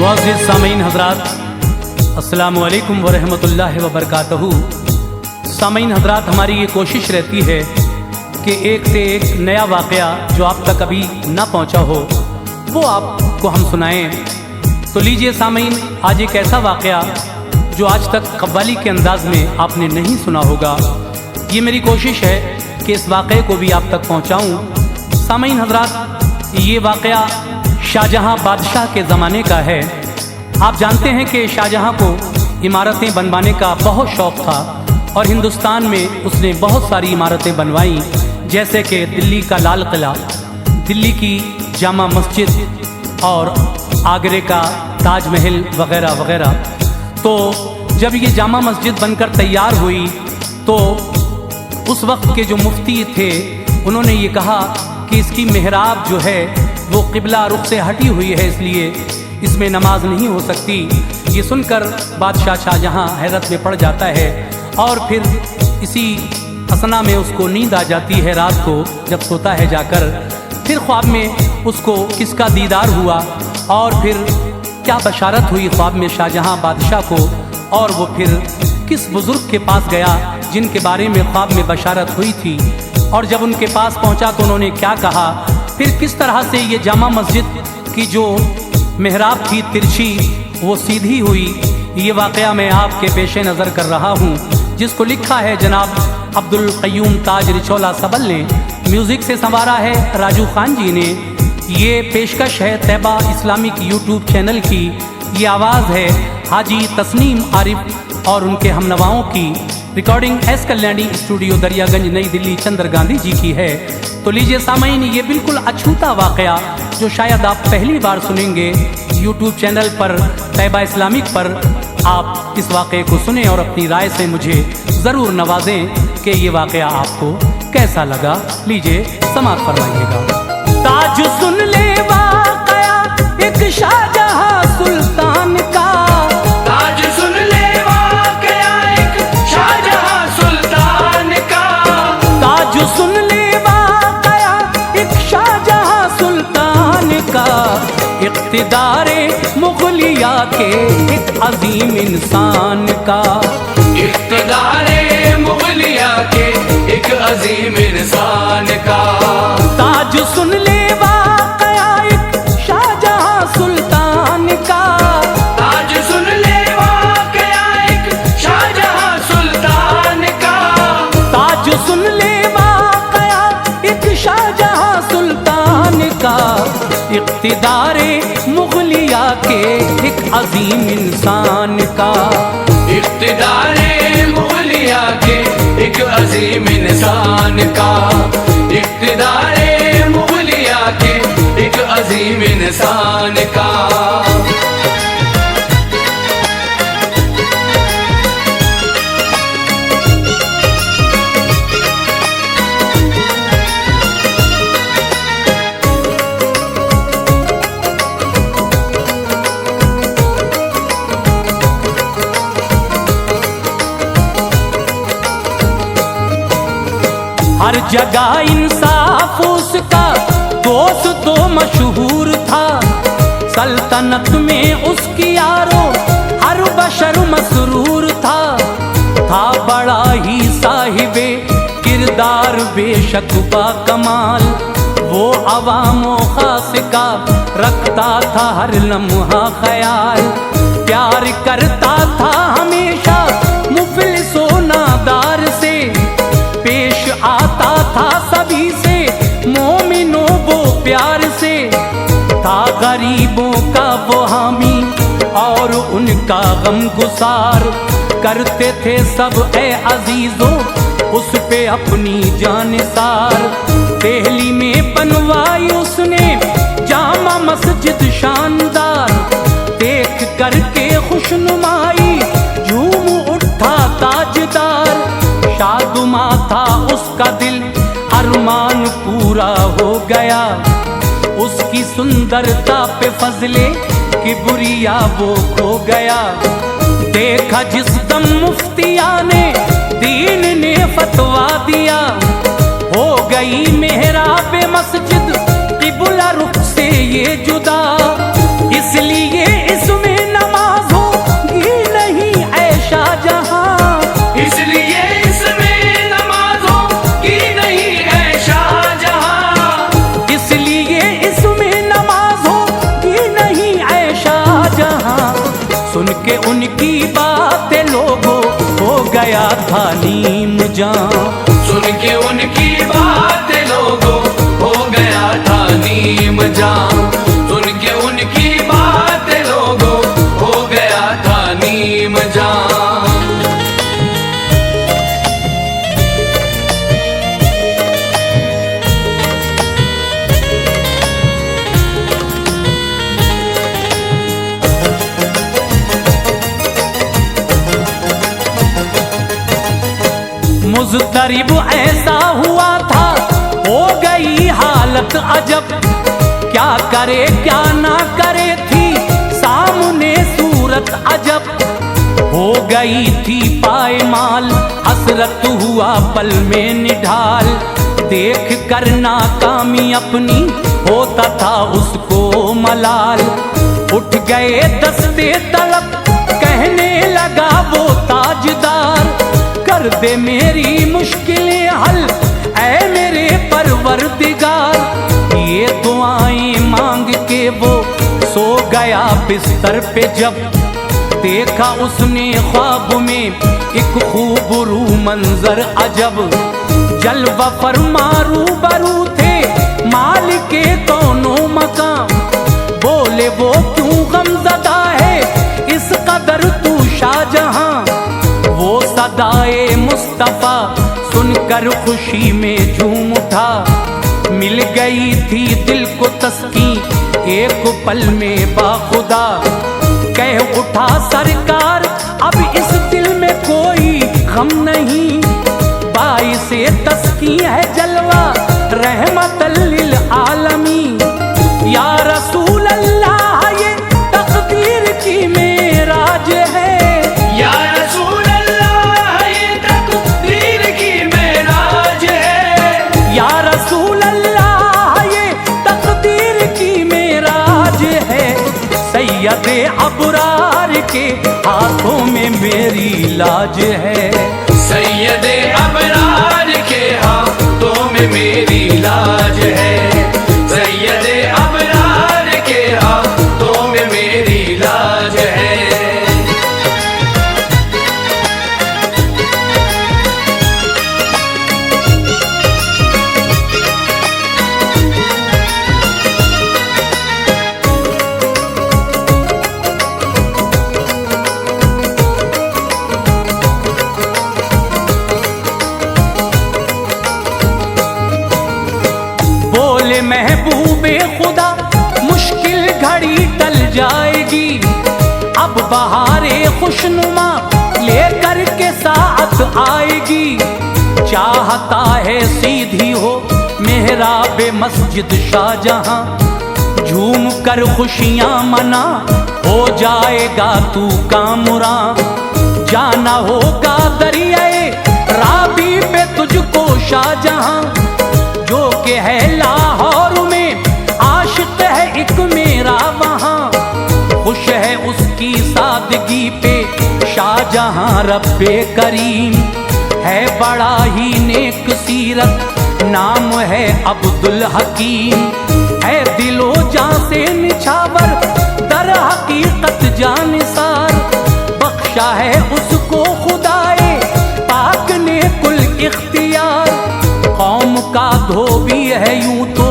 मुअज़्ज़िज़ सामीन हज़रात, अस्सलामु अलैकुम व रहमतुल्लाहि व बरकातहू। सामीन हज़रात, हमारी ये कोशिश रहती है कि एक से एक नया वाक़या जो आप तक अभी ना पहुँचा हो वो आपको हम सुनाएं। तो लीजिए सामीन, आज एक ऐसा वाक़या जो आज तक कव्वाली के अंदाज़ में आपने नहीं सुना होगा, ये मेरी कोशिश है कि इस वाक़े को भी आप तक पहुँचाऊँ। सामीन हज़रात, ये वाक़या शाहजहाँ बादशाह के ज़माने का है। आप जानते हैं कि शाहजहाँ को इमारतें बनवाने का बहुत शौक़ था और हिंदुस्तान में उसने बहुत सारी इमारतें बनवाईं, जैसे कि दिल्ली का लाल किला, दिल्ली की जामा मस्जिद और आगरे का ताजमहल वग़ैरह वग़ैरह। तो जब ये जामा मस्जिद बनकर तैयार हुई तो उस वक्त के जो मुफ्ती थे उन्होंने ये कहा कि इसकी मेहराब जो है वो क़िबला रुख से हटी हुई है, इसलिए इसमें नमाज नहीं हो सकती। ये सुनकर बादशाह शाहजहाँ हैरत में पड़ जाता है और फिर इसी असना में उसको नींद आ जाती है रात को जब सोता है जाकर। फिर ख्वाब में उसको किसका दीदार हुआ और फिर क्या बशारत हुई ख्वाब में शाहजहाँ बादशाह को, और वो फिर किस बुज़ुर्ग के पास गया जिनके बारे में ख्वाब में बशारत हुई थी, और जब उनके पास पहुंचा तो उन्होंने क्या कहा, फिर किस तरह से ये जामा मस्जिद की जो मेहराब थी तिरछी वो सीधी हुई। ये वाक़या मैं आपके पेश नज़र कर रहा हूँ, जिसको लिखा है जनाब अब्दुल क़य्यूम ताज रिचौला सबल ने, म्यूज़िक से संवारा है राजू खान जी ने। ये पेशकश है तैबा इस्लामिक यूट्यूब चैनल की। ये आवाज़ है हाजी तस्नीम आरिफ और उनके हमनवाओं की। Recording S Kalyani studio Daryaganj नई दिल्ली चंद्र गांधी जी की है। तो लीजिए सामीन, ये बिल्कुल अछूता वाक़या जो शायद आप पहली बार सुनेंगे यूट्यूब चैनल पर तैबा इस्लामिक पर, आप इस वाक़े को सुने और अपनी राय से मुझे ज़रूर नवाजें कि ये वाक़या आपको कैसा लगा। लीजिए समाअत फरमाइएगा। ताज सुन ले वाक़या एक शाहजहाँ सुल्तान का, ताज सुन ले वाक़या एक शाहजहाँ सुल्तान का, ताज सुन ले वाक़या एक शाहजहाँ सुल्तान का, इक़्तिदारे मुग़लिया के एक अज़ीम इंसान का, इक़्तिदारे मुग़लिया के एक अज़ीम इंसान का। ताज सुन ले वाक़या एक शाहजहाँ सुल्तान का, ताज सुन ले वाक़या एक शाहजहाँ सुल्तान का, ताज सुन ले वाक़या एक शाहजहाँ सुल्तान का, इक़्तिदारे मुग़लिया के एक अज़ीम इंसान का, इक़्तिदारे मुग़लिया के एक अज़ीम इंसान का, इक़्तिदारे मुग़लिया के एक अज़ीम इंसान का। हर जगह इंसाफ उसका दोस्त तो मशहूर था, सल्तनत में उसकी यारो हर बशर मसरूर था बड़ा ही साहिबे किरदार बेशक बा कमाल, वो अवामो खास का रखता था हर लम्हा ख्याल, प्यार करता था हमेशा मुफलिसो नादार से, पेश आता था सभी से मोमिनो वो प्यार से, था गरीबों का वो हामी और उनका गम गुसार, करते थे सब ए अजीजों उस पे अपनी जान सार। दिल्ली में बनवाई उसने जामा मस्जिद शानदार, देख करके खुशनुमाई झूम उठा ताजदार, शादुमा था उसका दिल अरमान पूरा हो गया, उसकी सुंदरता पे फजले किबरिया वो खो गया। देखा जिस दम मुफ्तिया ने दीन ने फतवा दिया, हो गई मेहराब मस्जिद किबला रुख से ये जुदा, इसलिए इस जान। सुन के उनकी बात लोगों हो गया था नीम जान। सुन के उनकी बात लोगों हो गया था नीम जान। मुज़तरिब ऐसा हुआ था, हो गई हालत अजब, क्या करे क्या ना करे थी सामने सूरत अजब। हो गई थी पायमाल, हसरत हुआ पल में निढाल, देख कर नाकामी अपनी होता था उसको मलाल। उठ गए दस्ते तलब, कहने लगा वो ताजदार, कर दे मेरी मुश्किलें हल ऐ मेरे परवरदिगार। ये दुआएं मांग के वो सो गया बिस्तर पे जब, देखा उसने ख्वाब में एक खूबरू मंजर अजब। जलवा फरमा रूबरू थे मालिक के दोनों मकाम, बोले वो क्यों गमज़दा है इस कदर तू शाहजहां। वो सदाए मुस्तफा सुनकर खुशी में झूम उठा, मिल गई थी दिल को तस्कीन एक पल में बाखुदा। कह उठा सरकार अब इस दिल में कोई गम नहीं, बाइसे तस्कीन है जलवा रहमतल लिल आलमीन। या रसूल अल्लाह ये तकदीर की मेराज है, या रसूल अल्लाह ये तकदीर की मेराज है। या रसूल अल्लाह ये तकदीर की मेराज है। सैयदे अबरार के हाथों में मेरी लाज है, सैयदे अबरार के हाथों में मेरी लाज है। सैयदे अबरार के हाथों में मेरी लाज है। बोले महबूबे खुदा मुश्किल घड़ी टल जाएगी, अब बहारे खुशनुमा लेकर के साथ आएगी। चाहता है सीधी हो मेहराबे मस्जिद शाहजहां, झूम कर खुशियां मना हो जाएगा तू कामुरा। जाना होगा दरियाए राबी पे तुझको शाहजहां, जो कि है लाहौर में आशिक है एक मेरा वहां। खुश है उसकी सादगी पे शाहजहां रब्बे करीम, है बड़ा ही नेक सीरत नाम है अब्दुल हकीम। है दिलो जां से निछावर दर हकीकत जानिसार, बख्शा है उसको खुदाए पाक ने कुल इख्तियार। कौम का धोबी है यूं तो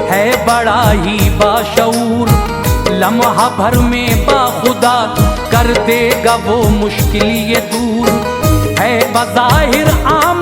है बड़ा ही बाशऊर, लम्हा भर में बाखुदा कर देगा वो मुश्किल ये दूर। है बज़ाहिर आम